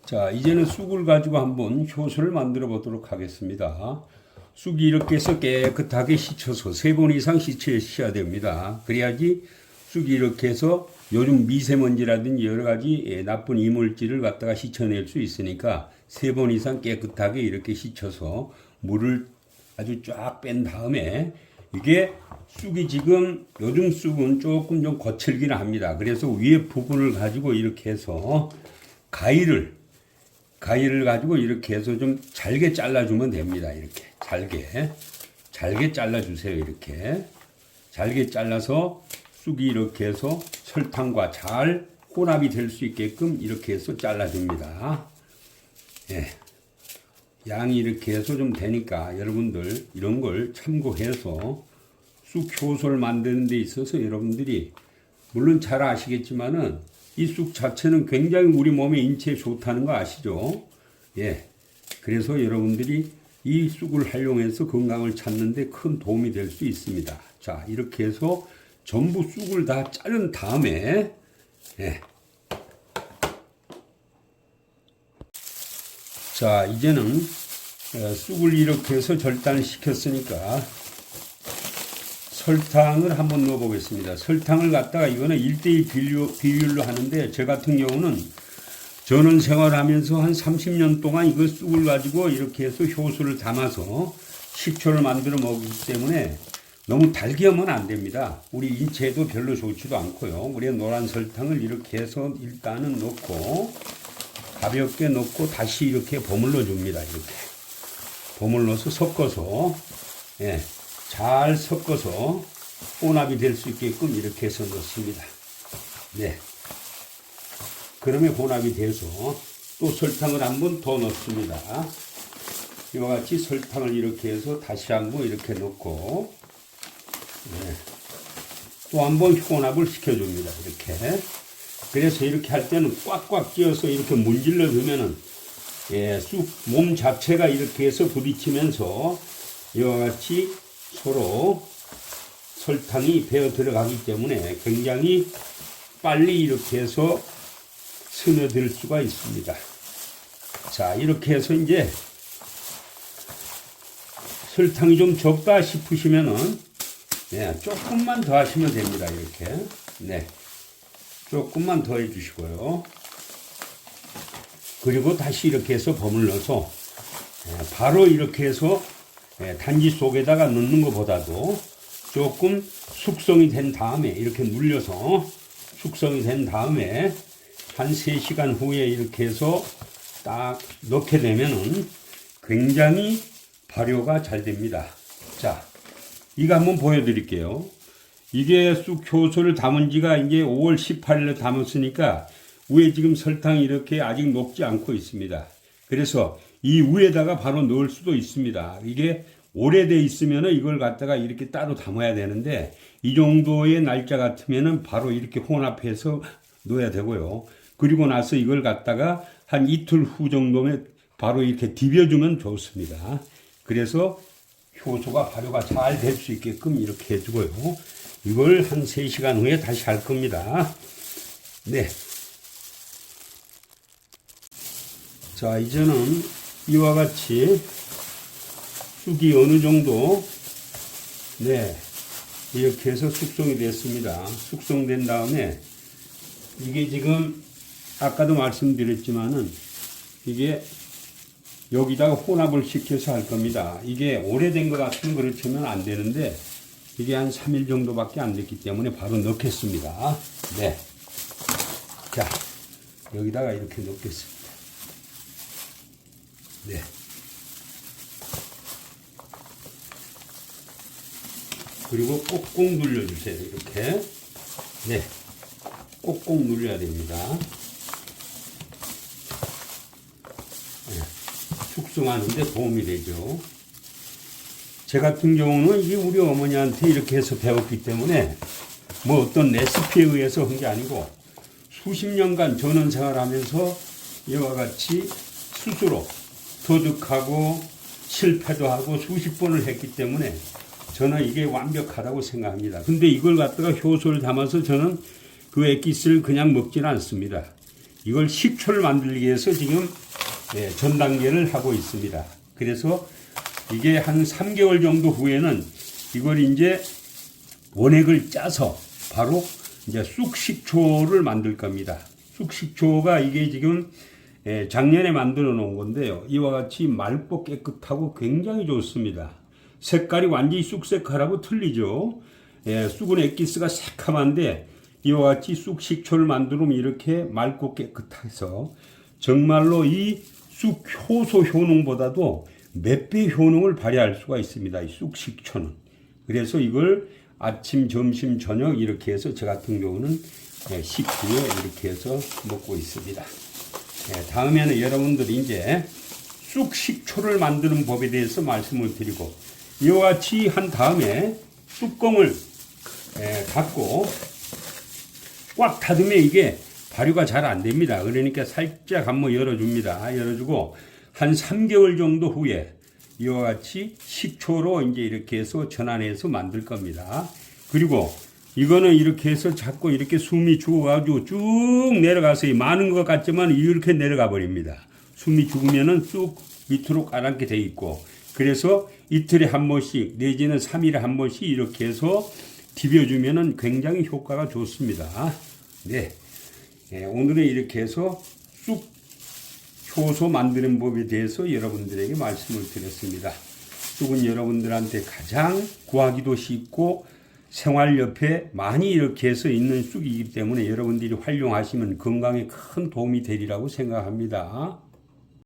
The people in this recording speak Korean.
자, 이제는 쑥을 가지고 한번 효소를 만들어 보도록 하겠습니다. 쑥이 이렇게 해서 깨끗하게 씻혀서 3번 이상 씻어야 됩니다. 그래야지 쑥이 이렇게 해서 요즘 미세먼지라든지 여러 가지 나쁜 이물질을 갖다가 씻어낼 수 있으니까 3번 이상 깨끗하게 이렇게 씻혀서 물을 아주 쫙 뺀 다음에 이게 쑥이 지금 요즘 쑥은 조금 좀 거칠기는 합니다. 그래서 위에 부분을 가지고 이렇게 해서 가위를 가지고 이렇게 해서 좀 잘게 잘라주면 됩니다. 이렇게 잘게 잘라주세요. 이렇게 잘게 잘라서 쑥이 이렇게 해서 설탕과 잘 혼합이 될 수 있게끔 이렇게 해서 잘라줍니다. 예. 양이 이렇게 해서 좀 되니까 여러분들 이런 걸 참고해서 쑥 효소를 만드는 데 있어서 여러분들이 물론 잘 아시겠지만은 이 쑥 자체는 굉장히 우리 몸에 인체에 좋다는 거 아시죠? 예. 그래서 여러분들이 이 쑥을 활용해서 건강을 찾는 데 큰 도움이 될 수 있습니다. 자, 이렇게 해서 전부 쑥을 다 자른 다음에 예. 자, 이제는 쑥을 이렇게 해서 절단을 시켰으니까 설탕을 한번 넣어 보겠습니다. 설탕을 갖다가 이거는 1대2 비율로 하는데 제 같은 경우는 전원 생활하면서 한 30년 동안 이거 쑥을 가지고 이렇게 해서 효소를 담아서 식초를 만들어 먹기 때문에 너무 달게 하면 안 됩니다. 우리 인체에도 별로 좋지도 않고요. 우리 노란 설탕을 이렇게 해서 일단은 넣고 가볍게 넣고 다시 이렇게 버물러 줍니다. 이렇게 버물러서 섞어서 예, 잘 섞어서 혼합이 될 수 있게끔 이렇게 해서 넣습니다. 네. 그러면 혼합이 돼서 또 설탕을 한번 더 넣습니다. 이와 같이 설탕을 이렇게 해서 다시 한번 이렇게 넣고 네. 또 한번 혼합을 시켜줍니다. 이렇게. 그래서 이렇게 할 때는 꽉꽉 찧어서 이렇게 문질러 주면은 예, 쑥 몸 자체가 이렇게 해서 부딪히면서 이와 같이 서로 설탕이 배어 들어가기 때문에 굉장히 빨리 이렇게 해서 스며들 수가 있습니다. 자, 이렇게 해서 이제 설탕이 좀 적다 싶으시면은 네, 조금만 더 하시면 됩니다. 이렇게. 네. 조금만 더 해주시고요. 그리고 다시 이렇게 해서 버물러서 바로 이렇게 해서 단지 속에다가 넣는 것보다도 조금 숙성이 된 다음에 이렇게 눌려서 숙성이 된 다음에 한 3시간 후에 이렇게 해서 딱 넣게 되면은 굉장히 발효가 잘 됩니다. 자, 이거 한번 보여드릴게요. 이게 쑥 효소를 담은 지가 이제 5월 18일에 담았으니까 위에 지금 설탕이 이렇게 아직 녹지 않고 있습니다. 그래서 이 위에다가 바로 넣을 수도 있습니다. 이게 오래돼 있으면은 이걸 갖다가 이렇게 따로 담아야 되는데 이 정도의 날짜 같으면은 바로 이렇게 혼합해서 넣어야 되고요. 그리고 나서 이걸 갖다가 한 이틀 후 정도면 바로 이렇게 디벼주면 좋습니다. 그래서 효소가 발효가 잘 될 수 있게끔 이렇게 해주고요. 이걸 한 3시간 후에 다시 할 겁니다. 네. 자, 이제는 이와 같이 쑥이 어느 정도 네, 이렇게 해서 숙성이 됐습니다. 숙성된 다음에 이게 지금 아까도 말씀드렸지만은 이게 여기다가 혼합을 시켜서 할 겁니다. 이게 오래된 것 같으면 그렇지면 안 되는데 이게 한 3일 정도밖에 안 됐기 때문에 바로 넣겠습니다. 네. 자, 여기다가 이렇게 넣겠습니다. 네. 그리고 꼭꼭 눌러주세요. 이렇게. 네. 꼭꼭 눌려야 됩니다. 네. 숙성하는데 도움이 되죠. 제 같은 경우는 이게 우리 어머니한테 이렇게 해서 배웠기 때문에 뭐 어떤 레시피에 의해서 한 게 아니고 수십 년간 전원 생활하면서 이와 같이 스스로 터득하고 실패도 하고 수십 번을 했기 때문에 저는 이게 완벽하다고 생각합니다. 근데 이걸 갖다가 효소를 담아서 저는 그 액기스를 그냥 먹지는 않습니다. 이걸 식초를 만들기 위해서 지금 전 단계를 하고 있습니다. 그래서 이게 한 3개월 정도 후에는 이걸 이제 원액을 짜서 바로 이제 쑥식초를 만들 겁니다. 쑥식초가 이게 지금 작년에 만들어 놓은 건데요. 이와 같이 맑고 깨끗하고 굉장히 좋습니다. 색깔이 완전히 쑥색깔하고 틀리죠. 쑥은 엑기스가 새카만데 이와 같이 쑥식초를 만들면 이렇게 맑고 깨끗해서 정말로 이 쑥 효소 효능보다도 몇 배 효능을 발휘할 수가 있습니다. 이 쑥식초는. 그래서 이걸 아침, 점심, 저녁 이렇게 해서 저 같은 경우는 식후에 이렇게 해서 먹고 있습니다. 다음에는 여러분들이 이제 쑥식초를 만드는 법에 대해서 말씀을 드리고 이와 같이 한 다음에 뚜껑을 닫고 꽉 닫으면 이게 발효가 잘 안 됩니다. 그러니까 살짝 한번 열어줍니다. 열어주고 한 3개월 정도 후에 이와 같이 식초로 이제 이렇게 해서 전환해서 만들 겁니다. 그리고 이거는 이렇게 해서 자꾸 이렇게 숨이 죽어가지고 쭉 내려가서 많은 것 같지만 이렇게 내려가 버립니다. 숨이 죽으면은 쑥 밑으로 가라앉게 돼 있고 그래서 이틀에 한 번씩 내지는 3일에 한 번씩 이렇게 해서 디벼주면은 굉장히 효과가 좋습니다. 네. 오늘은 이렇게 해서 쑥 효소 만드는 법에 대해서 여러분들에게 말씀을 드렸습니다. 쑥은 여러분들한테 가장 구하기도 쉽고 생활 옆에 많이 이렇게 해서 있는 쑥이기 때문에 여러분들이 활용하시면 건강에 큰 도움이 되리라고 생각합니다.